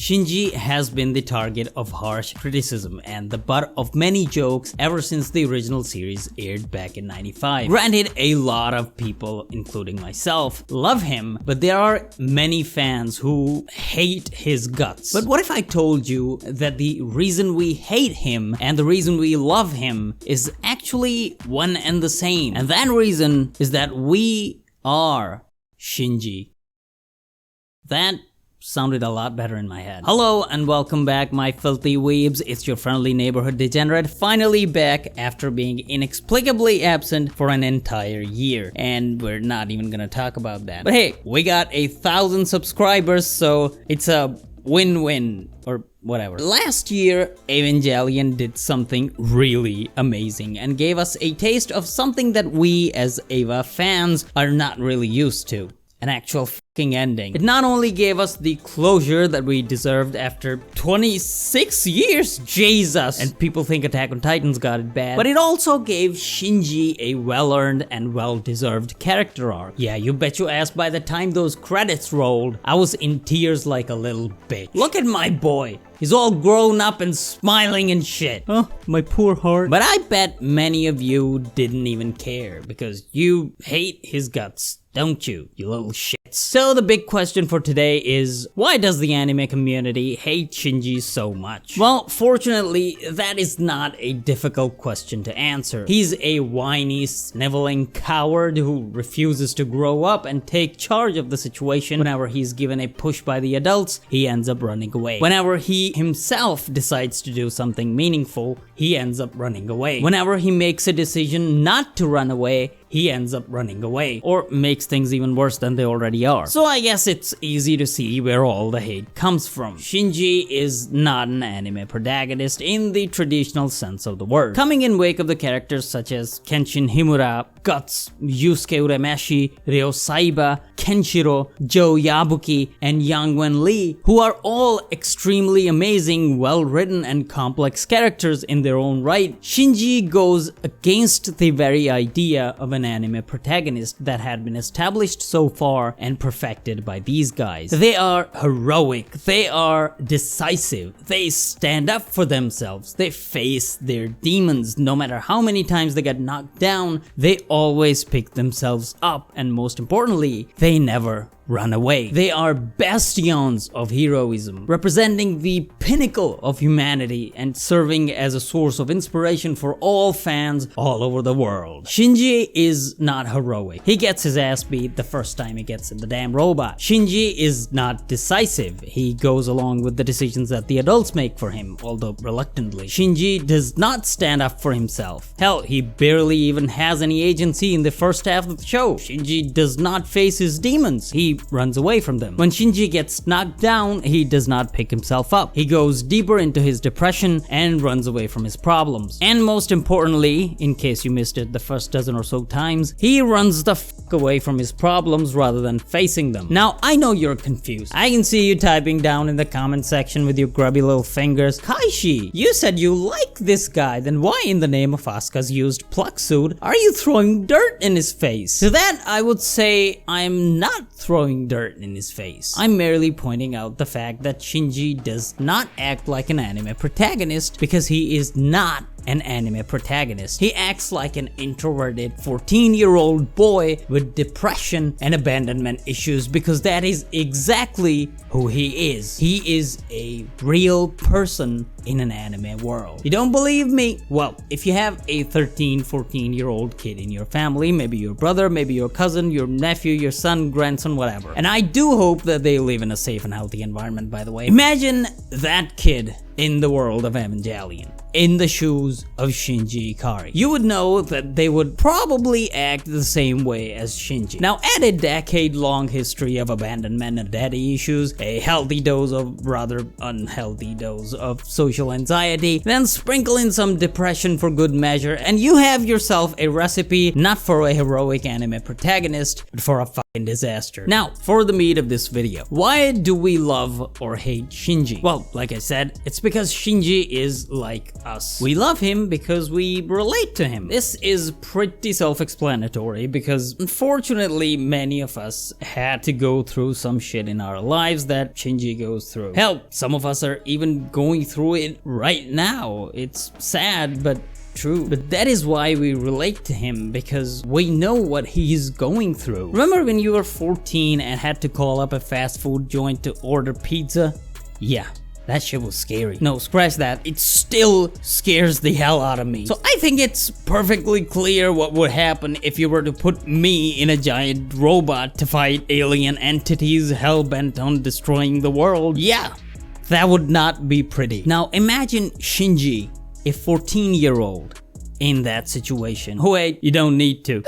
Shinji has been the target of harsh criticism and the butt of many jokes ever since the original series aired back in '95. Granted, a lot of people, including myself, love him, but there are many fans who hate his guts. But what if I told you that the reason we hate him and the reason we love him is actually one and the same? And that reason is that we are Shinji. That sounded a lot better in my head. Hello and welcome back, my filthy weebs. It's your friendly neighborhood degenerate, finally back after being inexplicably absent for an entire year. And we're not even gonna talk about that. But hey, we got 1,000 subscribers, so it's a win-win, or whatever. Last year, Evangelion did something really amazing and gave us a taste of something that we as Eva fans are not really used to. An actual fucking ending. It not only gave us the closure that we deserved after 26 years, Jesus, and people think Attack on Titans got it bad, but it also gave Shinji a well-earned and well-deserved character arc. Yeah, you bet your ass by the time those credits rolled, I was in tears like a little bitch. Look at my boy. He's all grown up and smiling and shit. Oh, my poor heart. But I bet many of you didn't even care because you hate his guts, don't you, you little shits? So the big question for today is, why does the anime community hate Shinji so much? Well, fortunately, that is not a difficult question to answer. He's a whiny, sniveling coward who refuses to grow up and take charge of the situation. Whenever he's given a push by the adults, he ends up running away. Whenever he himself decides to do something meaningful, he ends up running away. Whenever he makes a decision not to run away, he ends up running away, or makes things even worse than they already are. So I guess it's easy to see where all the hate comes from. Shinji is not an anime protagonist in the traditional sense of the word. Coming in wake of the characters such as Kenshin Himura, Guts, Yusuke Urameshi, Ryo Saiba, Kenshiro, Joe Yabuki, and Yang Wen Lee, who are all extremely amazing, well-written, and complex characters in their own right, Shinji goes against the very idea of an anime protagonist that had been established so far and perfected by these guys. They are heroic, they are decisive, they stand up for themselves, they face their demons. No matter how many times they get knocked down, they always pick themselves up, and most importantly, they never run away. They are bastions of heroism, representing the pinnacle of humanity and serving as a source of inspiration for all fans all over the world. Shinji is not heroic. He gets his ass beat the first time he gets in the damn robot. Shinji is not decisive. He goes along with the decisions that the adults make for him, although reluctantly. Shinji does not stand up for himself. Hell, he barely even has any agency in the first half of the show. Shinji does not face his demons. He runs away from them. When Shinji gets knocked down, he does not pick himself up. He goes deeper into his depression and runs away from his problems. And most importantly, in case you missed it the first dozen or so times, he runs the fuck away from his problems rather than facing them. Now, I know you're confused. I can see you typing down in the comment section with your grubby little fingers, Kaishi, you said you like this guy, then why in the name of Asuka's used pluck suit are you throwing dirt in his face? To that, I would say I'm not throwing dirt in his face. I'm merely pointing out the fact that Shinji does not act like an anime protagonist because he is not an anime protagonist. He acts like an introverted 14-year-old boy with depression and abandonment issues because that is exactly who he is. He is a real person in an anime world. You don't believe me? Well, if you have a 13, 14-year-old kid in your family, maybe your brother, maybe your cousin, your nephew, your son, grandson, whatever. And I do hope that they live in a safe and healthy environment, by the way. Imagine that kid in the world of Evangelion, in the shoes of Shinji Ikari. You would know that they would probably act the same way as Shinji. Now, add a decade-long history of abandonment and daddy issues, a healthy dose of rather unhealthy dose of social anxiety, then sprinkle in some depression for good measure, and you have yourself a recipe not for a heroic anime protagonist, but for a fucking disaster. Now, for the meat of this video. Why do we love or hate Shinji? Well, like I said, it's because Shinji is like us. We love him because we relate to him. This is pretty self-explanatory because unfortunately many of us had to go through some shit in our lives that Shinji goes through. Hell, some of us are even going through it right now. It's sad, but true. But that is why we relate to him, because we know what he's going through. Remember when you were 14 and had to call up a fast food joint to order pizza? Yeah. That shit was scary. No, scratch that. It still scares the hell out of me. So I think it's perfectly clear what would happen if you were to put me in a giant robot to fight alien entities hell-bent on destroying the world. Yeah, that would not be pretty. Now imagine Shinji, a 14-year-old, in that situation. Oh wait, you don't need to.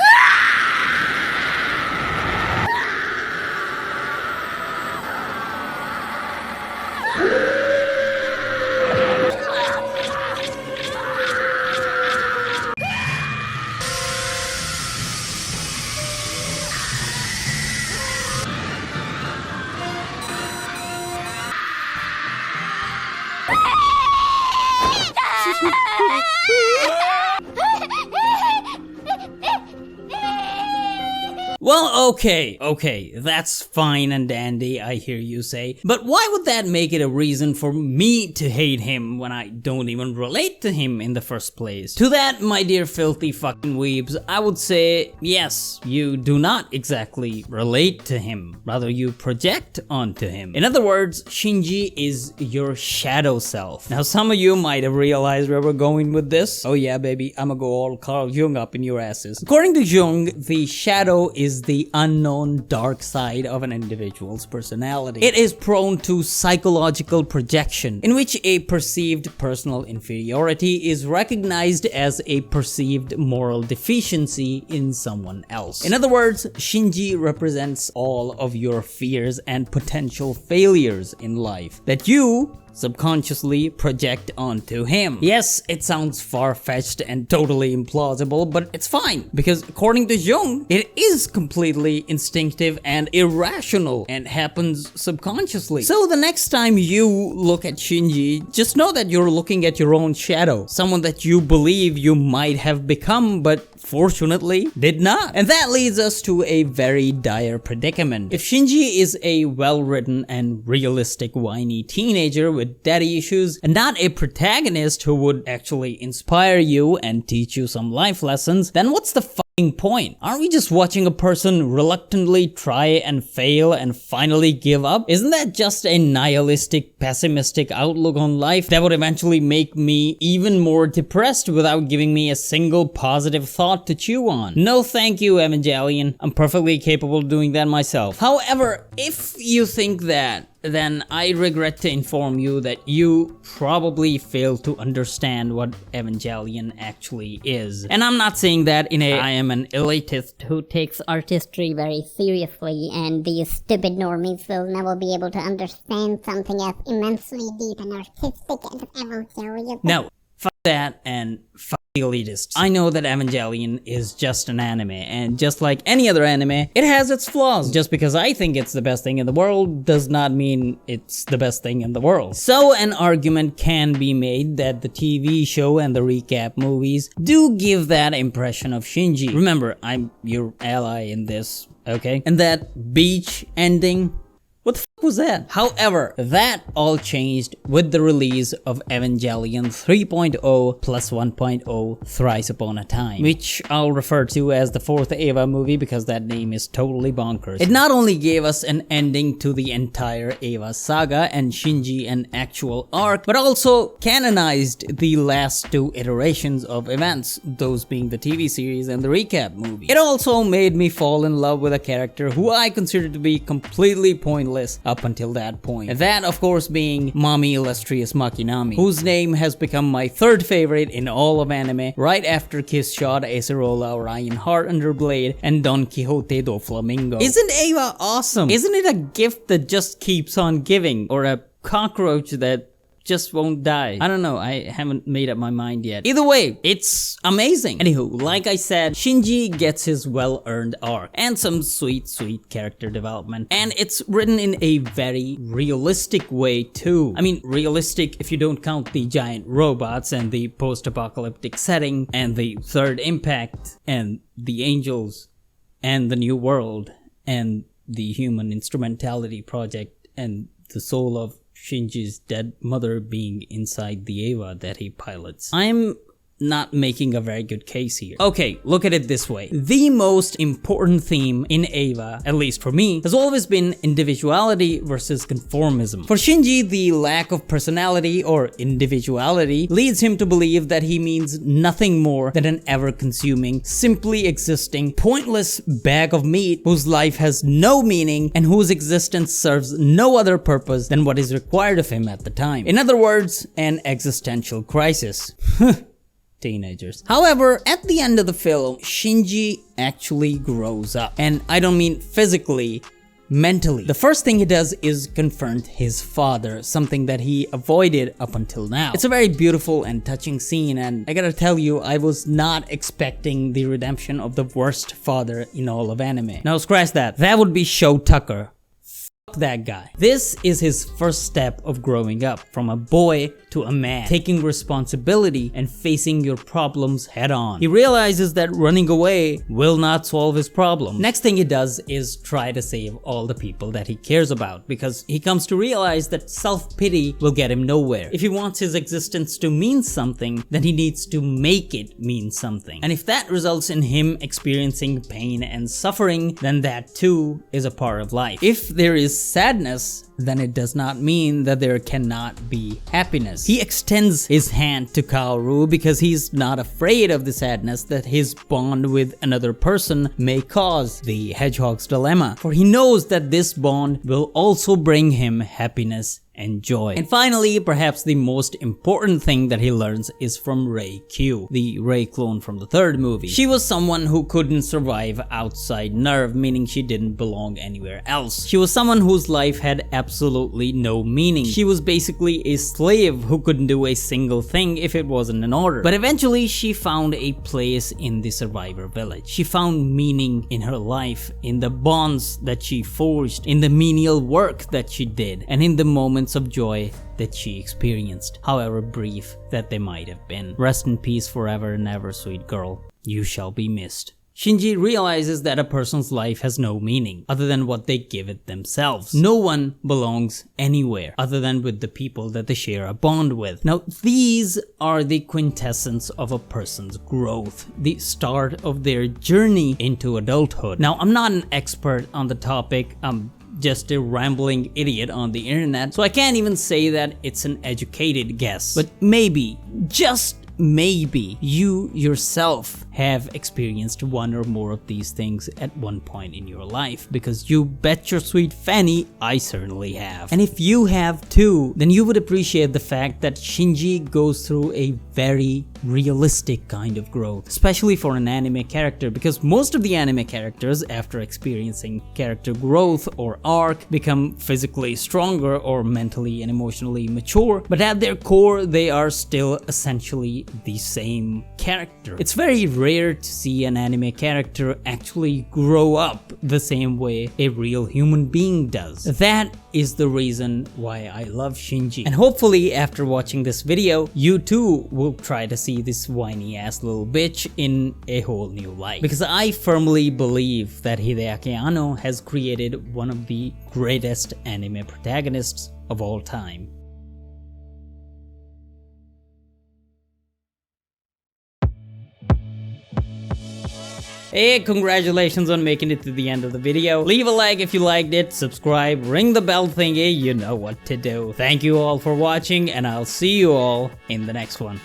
Well, okay, that's fine and dandy, I hear you say. But why would that make it a reason for me to hate him when I don't even relate to him in the first place? To that, my dear filthy fucking weebs, I would say, yes, you do not exactly relate to him. Rather, you project onto him. In other words, Shinji is your shadow self. Now, some of you might have realized where we're going with this. Oh yeah, baby, I'ma go all Carl Jung up in your asses. According to Jung, the shadow is the unknown dark side of an individual's personality. It is prone to psychological projection, in which a perceived personal inferiority is recognized as a perceived moral deficiency in someone else. In other words, Shinji represents all of your fears and potential failures in life that you subconsciously project onto him. Yes, it sounds far-fetched and totally implausible, but it's fine, because according to Jung, it is completely instinctive and irrational and happens subconsciously. So the next time you look at Shinji, just know that you're looking at your own shadow, someone that you believe you might have become, but fortunately did not. And that leads us to a very dire predicament. If Shinji is a well-written and realistic whiny teenager with daddy issues and not a protagonist who would actually inspire you and teach you some life lessons, then what's the fucking point? Aren't we just watching a person reluctantly try and fail and finally give up? Isn't that just a nihilistic, pessimistic outlook on life that would eventually make me even more depressed without giving me a single positive thought to chew on? No thank you, Evangelion. I'm perfectly capable of doing that myself. However, if you think that, then I regret to inform you that you probably fail to understand what Evangelion actually is. And I'm not saying that in a I am an elitist who takes artistry very seriously, and these stupid normies will never be able to understand something as immensely deep and artistic as Evangelion. No, fuck that and fuck the elitists. I know that Evangelion is just an anime, and just like any other anime, it has its flaws. Just because I think it's the best thing in the world does not mean it's the best thing in the world. So an argument can be made that the TV show and the recap movies do give that impression of Shinji. Remember, I'm your ally in this, okay? And that beach ending, what the fuck was that? However, that all changed with the release of Evangelion 3.0 plus 1.0 Thrice Upon a Time, which I'll refer to as the fourth Eva movie because that name is totally bonkers. It not only gave us an ending to the entire Eva saga and Shinji an actual arc, but also canonized the last two iterations of events, those being the TV series and the recap movie. It also made me fall in love with a character who I considered to be completely pointless up until that point. And that, of course, being Mommy Illustrious Makinami, whose name has become my third favorite in all of anime, right after Kiss Shot, Acerola, Orion Heart Under Blade, and Don Quixote do Flamingo. Isn't Eva awesome? Isn't it a gift that just keeps on giving? Or a cockroach that just won't die. I don't know, I haven't made up my mind yet. Either way, it's amazing. Anywho, like I said, Shinji gets his well-earned arc and some sweet character development. And it's written in a very realistic way too. I mean, realistic if you don't count the giant robots and the post-apocalyptic setting and the third impact and the angels and the new world and the human instrumentality project and the soul of Shinji's dead mother being inside the Eva that he pilots. I'm not making a very good case here. Okay, look at it this way. The most important theme in Eva, at least for me, has always been individuality versus conformism. For Shinji, the lack of personality or individuality leads him to believe that he means nothing more than an ever-consuming, simply existing, pointless bag of meat whose life has no meaning and whose existence serves no other purpose than what is required of him at the time. In other words, an existential crisis. Teenagers. However, at the end of the film, Shinji actually grows up. And I don't mean physically, mentally. The first thing he does is confront his father, something that he avoided up until now. It's a very beautiful and touching scene, and I gotta tell you, I was not expecting the redemption of the worst father in all of anime. Now scratch that. That would be Sho Tucker. That guy. This is his first step of growing up from a boy to a man, taking responsibility and facing your problems head on. He realizes that running away will not solve his problem. Next thing he does is try to save all the people that he cares about, because he comes to realize that self-pity will get him nowhere. If he wants his existence to mean something, then he needs to make it mean something. And if that results in him experiencing pain and suffering, then that too is a part of life. If there is sadness, then it does not mean that there cannot be happiness. He extends his hand to Kaoru because he's not afraid of the sadness that his bond with another person may cause, the hedgehog's dilemma, for he knows that this bond will also bring him happiness and joy. And finally, perhaps the most important thing that he learns is from Rei Q, the Rei clone from the third movie. She was someone who couldn't survive outside NERV, meaning she didn't belong anywhere else. She was someone whose life had absolutely no meaning. She was basically a slave who couldn't do a single thing if it wasn't in order. But eventually, she found a place in the survivor village. She found meaning in her life, in the bonds that she forged, in the menial work that she did, and in the moments of joy that she experienced, however brief that they might have been. Rest in peace forever and ever, sweet girl. You shall be missed. Shinji realizes that a person's life has no meaning other than what they give it themselves. No one belongs anywhere other than with the people that they share a bond with. Now, these are the quintessence of a person's growth, the start of their journey into adulthood. Now, I'm not an expert on the topic. I'm just a rambling idiot on the internet, so I can't even say that it's an educated guess. But maybe, just maybe, you yourself have experienced one or more of these things at one point in your life, because you bet your sweet fanny I certainly have. And if you have too, then you would appreciate the fact that Shinji goes through a very realistic kind of growth, especially for an anime character, because most of the anime characters, after experiencing character growth or arc, become physically stronger or mentally and emotionally mature, but at their core they are still essentially the same character. It's very rare to see an anime character actually grow up the same way a real human being does. That is the reason why I love Shinji. And hopefully after watching this video, you too will try to see this whiny ass little bitch in a whole new light. Because I firmly believe that Hideaki Anno has created one of the greatest anime protagonists of all time. Hey, congratulations on making it to the end of the video. Leave a like if you liked it, subscribe, ring the bell thingy, you know what to do. Thank you all for watching, and I'll see you all in the next one.